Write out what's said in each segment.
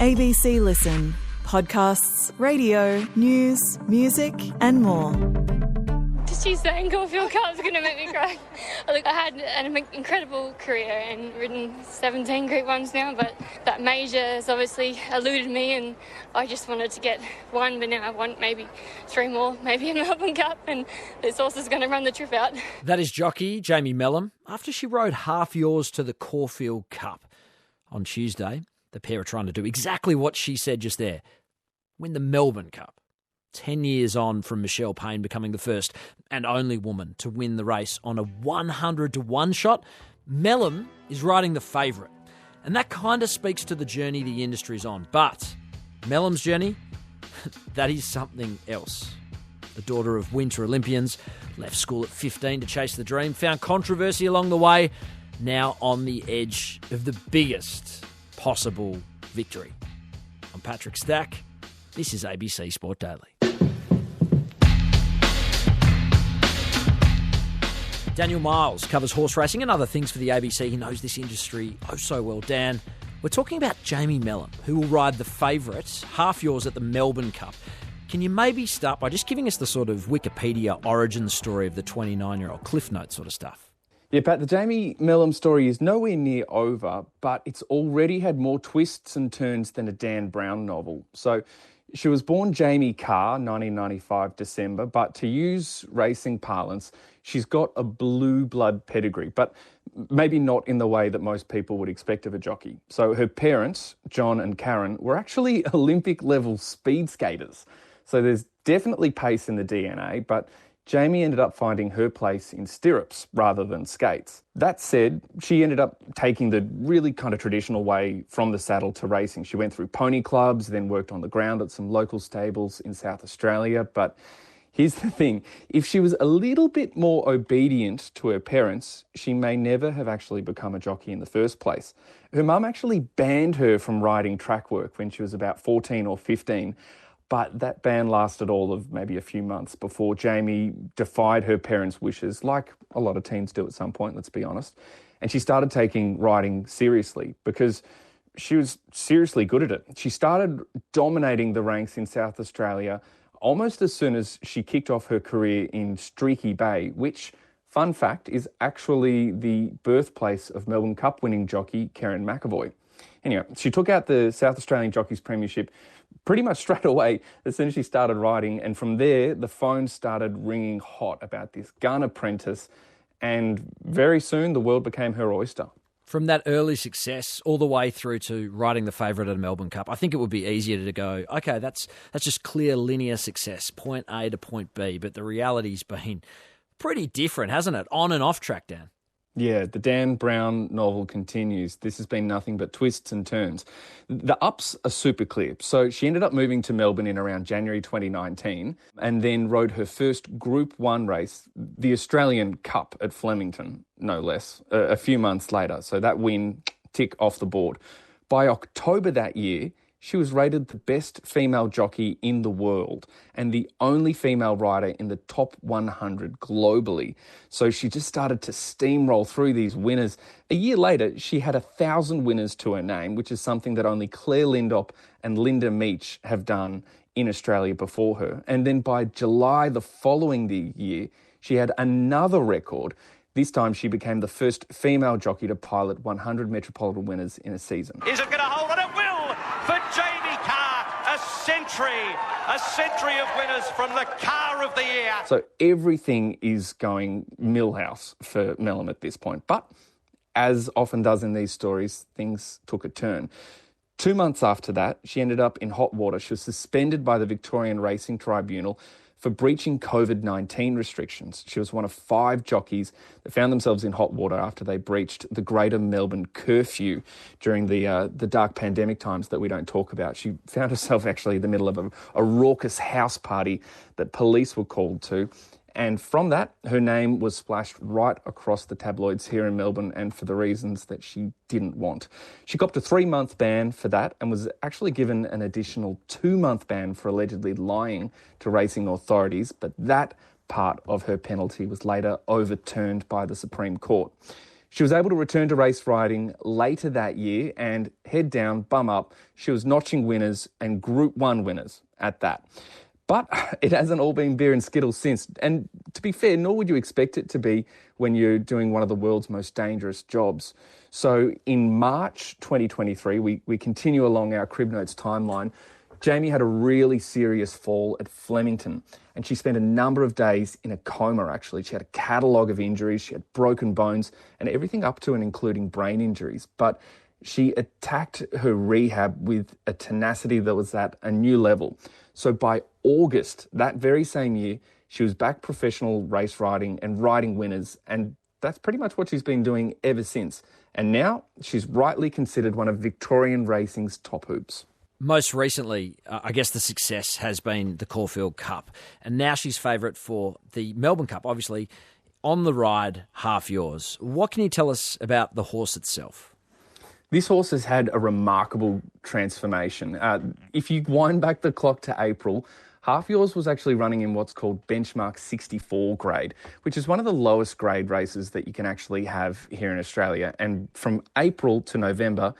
ABC Listen. Podcasts, radio, news, music and more. Just you saying Caulfield Cup is going to make me cry. Look, I had an incredible career and ridden 17 Group 1s now, but that major has obviously eluded me and I just wanted to get one, but now I want maybe 3 more, maybe a Melbourne Cup, and this horse is going to run the trip out. That is jockey Jamie Melham after she rode half yours to the Caulfield Cup. On Tuesday, the pair are trying to do exactly what she said just there, win the Melbourne Cup. 10 years on from Michelle Payne becoming the first and only woman to win the race on a 100-to-1 shot, Melham is riding the favourite. And that kind of speaks to the journey the industry's on. But Melham's journey, that is something else. The daughter of Winter Olympians, left school at 15 to chase the dream, found controversy along the way, now on the edge of the biggest possible victory. I'm Patrick Stack. This is ABC Sport Daily. Daniel Miles covers horse racing and other things for the ABC. He knows this industry oh so well. Dan, we're talking about Jamie Melham, who will ride the favourite, half yours at the Melbourne Cup. Can you maybe start by just giving us the sort of Wikipedia origin story of the 29-year-old, Cliff Note sort of stuff? Yeah, Pat, the Jamie Melham story is nowhere near over, but it's already had more twists and turns than a Dan Brown novel. So she was born Jamie Carr, 1995 December, but to use racing parlance, she's got a blue blood pedigree, but maybe not in the way that most people would expect of a jockey. So her parents, John and Karen, were actually Olympic-level speed skaters. So there's definitely pace in the DNA, but Jamie ended up finding her place in stirrups rather than skates. That said, she ended up taking the really kind of traditional way from the saddle to racing. She went through pony clubs, then worked on the ground at some local stables in South Australia. But here's the thing, if she was a little bit more obedient to her parents, she may never have actually become a jockey in the first place. Her mum actually banned her from riding track work when she was about 14 or 15. But that ban lasted all of maybe a few months before Jamie defied her parents' wishes, like a lot of teens do at some point, let's be honest. And she started taking riding seriously because she was seriously good at it. She started dominating the ranks in South Australia almost as soon as she kicked off her career in Streaky Bay, which, fun fact, is actually the birthplace of Melbourne Cup winning jockey Kerrin McEvoy. Anyway, she took out the South Australian Jockeys Premiership pretty much straight away as soon as she started riding. And from there, the phone started ringing hot about this gun apprentice. And very soon, the world became her oyster. From that early success all the way through to riding the favourite at a Melbourne Cup, I think it would be easier to go, okay, that's just clear linear success, point A to point B. But the reality's been pretty different, hasn't it? On and off track, Dan. Yeah, the Dan Brown novel continues. This has been nothing but twists and turns. The ups are super clear. So she ended up moving to Melbourne in around January 2019 and then rode her first Group 1 race, the Australian Cup at Flemington, no less, a few months later. So that win, tick off the board. By October that year, she was rated the best female jockey in the world and the only female rider in the top 100 globally. So she just started to steamroll through these winners. A year later, she had 1,000 winners to her name, which is something that only Claire Lindop and Linda Meach have done in Australia before her. And then by July the following year, she had another record. This time she became the first female jockey to pilot 100 Metropolitan winners in a season. Is it going to hold on? It will for Jamie Carr. A century of winners from the Car of the Year. So everything is going millhouse for Melham at this point. But as often does in these stories, things took a turn. 2 months after that, she ended up in hot water. She was suspended by the Victorian Racing Tribunal for breaching COVID-19 restrictions. She was one of 5 jockeys that found themselves in hot water after they breached the Greater Melbourne curfew during the dark pandemic times that we don't talk about. She found herself actually in the middle of a raucous house party that police were called to. And from that, her name was splashed right across the tabloids here in Melbourne, and for the reasons that she didn't want. She copped a 3-month ban for that and was actually given an additional 2-month ban for allegedly lying to racing authorities, but that part of her penalty was later overturned by the Supreme Court. She was able to return to race riding later that year and head down, bum up. She was notching winners and Group 1 winners at that. But it hasn't all been beer and skittles since. And to be fair, nor would you expect it to be when you're doing one of the world's most dangerous jobs. So in March 2023, we continue along our Crib Notes timeline. Jamie had a really serious fall at Flemington, and she spent a number of days in a coma, actually. She had a catalogue of injuries, she had broken bones, and everything up to and including brain injuries. But she attacked her rehab with a tenacity that was at a new level. So by August that very same year, she was back professional race riding and riding winners, and that's pretty much what she's been doing ever since. And now she's rightly considered one of Victorian racing's top hoops. Most recently, I guess the success has been the Caulfield Cup, and now she's favourite for the Melbourne Cup, obviously on the ride, half yours. What can you tell us about the horse itself? This horse has had a remarkable transformation. If you wind back the clock to April, Half Yours was actually running in what's called benchmark 64 grade, which is one of the lowest grade races that you can actually have here in Australia. And from April to November,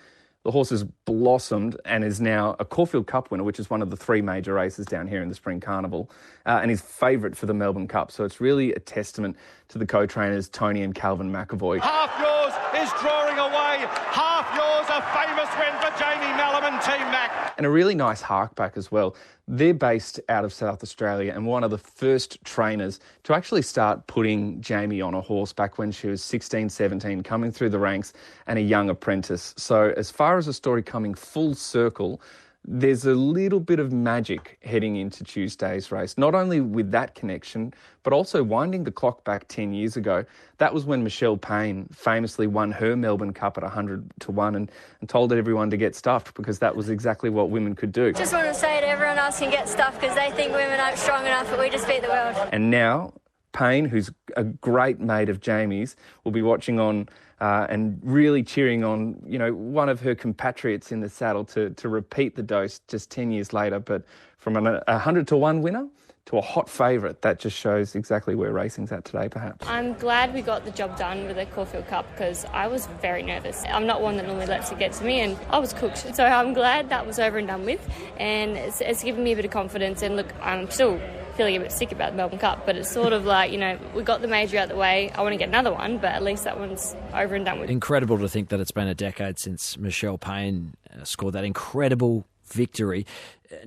the horse has blossomed and is now a Caulfield Cup winner, which is one of the three major races down here in the Spring Carnival, and is favourite for the Melbourne Cup. So it's really a testament to the co-trainers Tony and Calvin McAvoy. Half Yours is drawing away. Half Yours, a famous win for Jamie Melham and Team Mac. And a really nice hark back as well. They're based out of South Australia and one of the first trainers to actually start putting Jamie on a horse back when she was 16, 17, coming through the ranks and a young apprentice. So as far as the story coming full circle, there's a little bit of magic heading into Tuesday's race, not only with that connection, but also winding the clock back 10 years ago. That was when Michelle Payne famously won her Melbourne Cup at 100-1 and told everyone to get stuffed because that was exactly what women could do. Just want to say to everyone else can get stuffed because they think women aren't strong enough, but we just beat the world. And now Payne, who's a great mate of Jamie's, will be watching on and really cheering on, you know, one of her compatriots in the saddle to repeat the dose just 10 years later. But from a 100-1 winner to a hot favourite, that just shows exactly where racing's at today, perhaps. I'm glad we got the job done with the Caulfield Cup because I was very nervous. I'm not one that normally lets it get to me, and I was cooked. So I'm glad that was over and done with, and it's given me a bit of confidence. And look, I'm still feeling a bit sick about the Melbourne Cup, but it's sort of like, you know, we got the major out the way. I want to get another one, but at least that one's over and done with. Incredible to think that it's been a decade since Michelle Payne scored that incredible victory.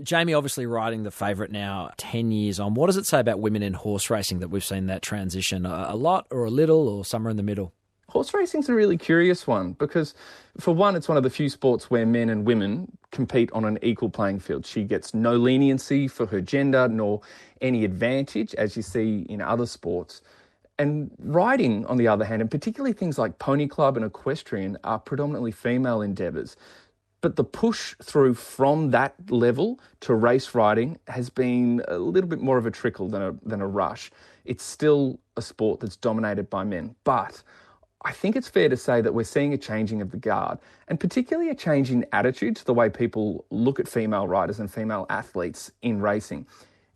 Jamie obviously riding the favourite now 10 years on. What does it say about women in horse racing that we've seen that transition? A lot or a little or somewhere in the middle? Horse racing's a really curious one because, for one, it's one of the few sports where men and women compete on an equal playing field. She gets no leniency for her gender nor any advantage, as you see in other sports. And riding, on the other hand, and particularly things like pony club and equestrian, are predominantly female endeavours. But the push through from that level to race riding has been a little bit more of a trickle than a rush. It's still a sport that's dominated by men, but I think it's fair to say that we're seeing a changing of the guard, and particularly a change in attitude to the way people look at female riders and female athletes in racing.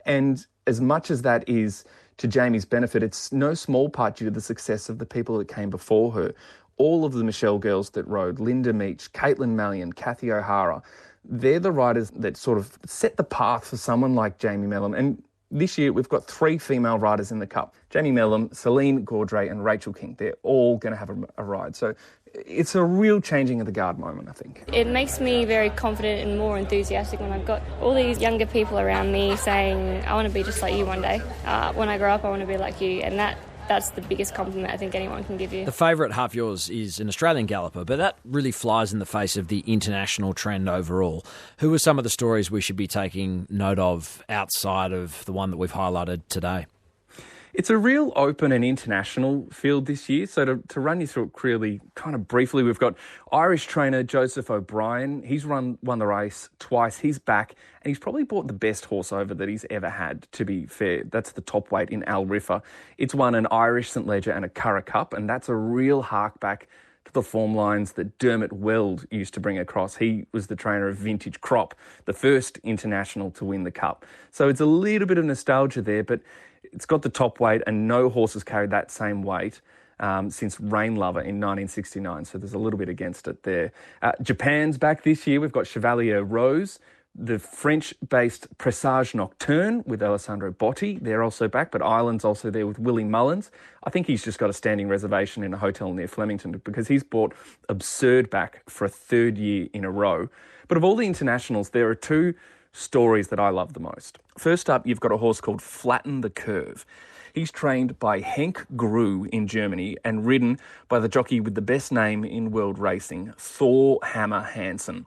And as much as that is to Jamie's benefit, it's no small part due to the success of the people that came before her. All of the Michelle girls that rode, Linda Meach, Caitlin Mallion, Kathy O'Hara, they're the riders that sort of set the path for someone like Jamie Melham. And this year, we've got 3 female riders in the Cup. Jamie Melham, Celine Gaudray and Rachel King. They're all going to have a ride. So it's a real changing of the guard moment, I think. It makes me very confident and more enthusiastic when I've got all these younger people around me saying, I want to be just like you one day. When I grow up, I want to be like you. And that's the biggest compliment I think anyone can give you. The favourite, Half Yours, is an Australian galloper, but that really flies in the face of the international trend overall. Who are some of the stories we should be taking note of outside of the one that we've highlighted today? It's a real open and international field this year. So to run you through it really kind of briefly, we've got Irish trainer Joseph O'Brien. He's won the race twice. He's back and he's probably brought the best horse over that he's ever had, to be fair. That's the top weight in Al Riffa. It's won an Irish St Leger and a Curragh Cup, and that's a real hark back to the form lines that Dermot Weld used to bring across. He was the trainer of Vintage Crop, the first international to win the Cup. So it's a little bit of nostalgia there, but it's got the top weight and no horses carried that same weight. since Rain Lover in 1969, so there's a little bit against it there. Japan's back this year. We've got Chevalier Rose. The French-based Presage Nocturne with Alessandro Botti, they're also back, but Ireland's also there with Willie Mullins. I think he's just got a standing reservation in a hotel near Flemington because he's brought Absurd back for a third year in a row. But of all the internationals, there are two stories that I love the most. First up, you've got a horse called Flatten the Curve. He's trained by Henk Grue in Germany and ridden by the jockey with the best name in world racing, Thor Hammer Hansen.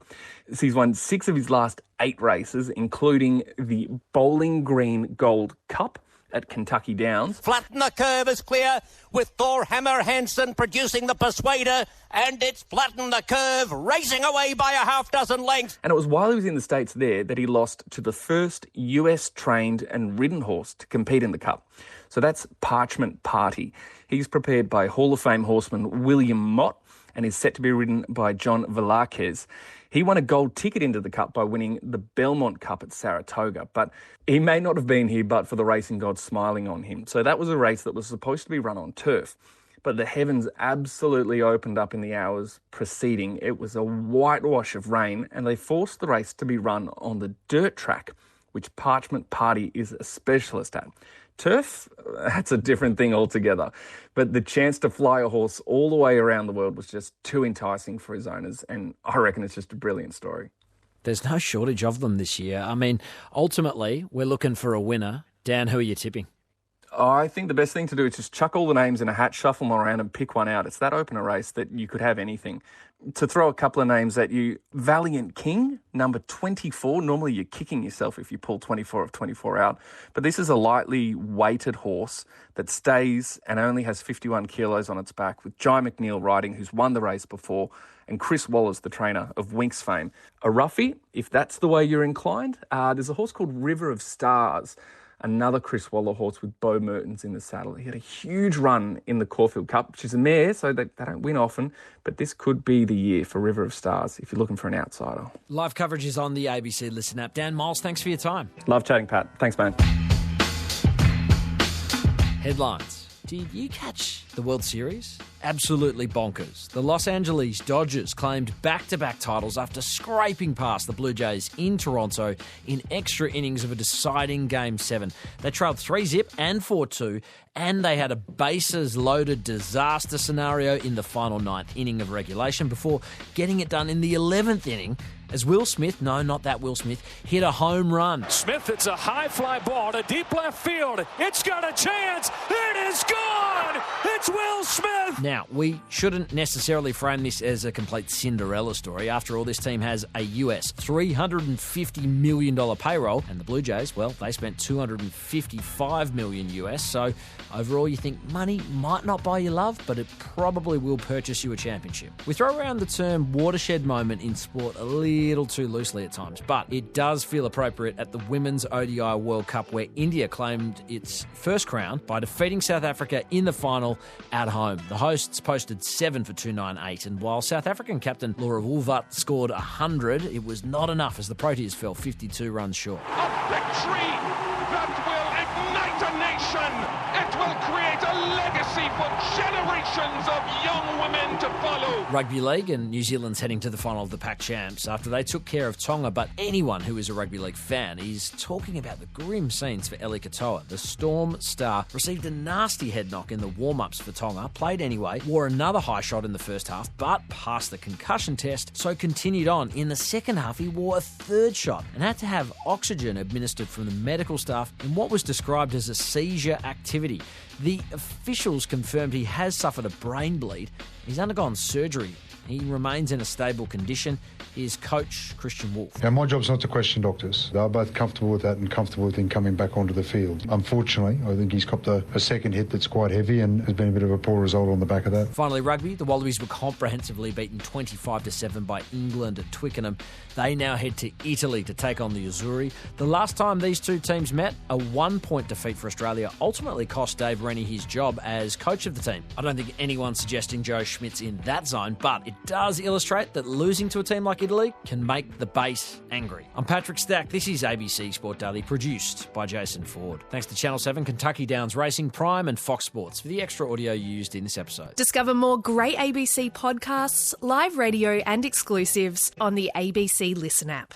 So he's won 6 of his last 8 races, including the Bowling Green Gold Cup at Kentucky Downs. Flatten the Curve is clear, with Thor Hammer Hansen producing the persuader, and it's Flatten the Curve racing away by a half dozen lengths. And it was while he was in the States there that he lost to the first US-trained and ridden horse to compete in the Cup. So that's Parchment Party. He's prepared by Hall of Fame horseman William Mott and is set to be ridden by John Velázquez. He won a gold ticket into the Cup by winning the Belmont Cup at Saratoga, but he may not have been here but for the racing gods smiling on him. So that was a race that was supposed to be run on turf, but the heavens absolutely opened up in the hours preceding. It was a whitewash of rain, and they forced the race to be run on the dirt track, which Parchment Party is a specialist at. Turf, that's a different thing altogether. But the chance to fly a horse all the way around the world was just too enticing for his owners, and I reckon it's just a brilliant story. There's no shortage of them this year. I mean, ultimately, we're looking for a winner. Dan, who are you tipping? I think the best thing to do is just chuck all the names in a hat, shuffle them around and pick one out. It's that open a race that you could have anything. To throw a couple of names at you, Valiant King, number 24. Normally you're kicking yourself if you pull 24 of 24 out. But this is a lightly weighted horse that stays and only has 51 kilos on its back, with Jai McNeil riding, who's won the race before, and Chris Waller's the trainer of Winx fame. A roughie, if that's the way you're inclined. There's a horse called River of Stars, another Chris Waller horse with Bo Mertens in the saddle. He had a huge run in the Caulfield Cup, which is a mare, so they don't win often, but this could be the year for River of Stars if you're looking for an outsider. Live coverage is on the ABC Listen app. Dan Miles, thanks for your time. Love chatting, Pat. Thanks, man. Headlines. Did you catch the World Series? Absolutely bonkers. The Los Angeles Dodgers claimed back-to-back titles after scraping past the Blue Jays in Toronto in extra innings of a deciding Game 7. They trailed 3-0 and 4-2, and they had a bases-loaded disaster scenario in the final 9th inning of regulation before getting it done in the 11th inning as Will Smith, no, not that Will Smith, hit a home run. Smith hits a high fly ball to deep left field. It's got a chance. It is gone. It's Will Smith. Now, we shouldn't necessarily frame this as a complete Cinderella story. After all, this team has a US $350 million payroll, and the Blue Jays, well, they spent $255 million US. So overall, you think money might not buy you love, but it probably will purchase you a championship. We throw around the term watershed moment in sport a little too loosely at times, but it does feel appropriate at the Women's ODI World Cup, where India claimed its first crown by defeating South Africa in the final at home. The hosts posted 7 for 298, and while South African captain Laura Woolvart scored 100, it was not enough as the Proteas fell 52 runs short. A victory that will ignite a nation. It will create a legacy for generations of young women to follow. Rugby League, and New Zealand's heading to the final of the Pac Champs after they took care of Tonga, but anyone who is a rugby league fan is talking about the grim scenes for Eli Katoa. The Storm star received a nasty head knock in the warm-ups for Tonga, played anyway, wore another high shot in the first half, but passed the concussion test, so continued on. In the second half, he wore a third shot and had to have oxygen administered from the medical staff in what was described as a seizure activity. The officials confirmed he has suffered a brain bleed. He's undergone surgery. He remains in a stable condition. Here's coach Christian Wolf. Yeah, my job's not to question doctors. They're both comfortable with that and comfortable with him coming back onto the field. Unfortunately, I think he's copped a second hit that's quite heavy and has been a bit of a poor result on the back of that. Finally, rugby. The Wallabies were comprehensively beaten 25-7 by England at Twickenham. They now head to Italy to take on the Azzurri. The last time these two teams met, a 1-point defeat for Australia ultimately cost Dave Rennie his job as coach of the team. I don't think anyone's suggesting Joe Schmidt's in that zone, but it does illustrate that losing to a team like Italy can make the base angry. I'm Patrick Stack. This is ABC Sport Daily, produced by Jason Ford. Thanks to Channel 7, Kentucky Downs Racing, Prime and Fox Sports for the extra audio used in this episode. Discover more great ABC podcasts, live radio and exclusives on the ABC Listen app.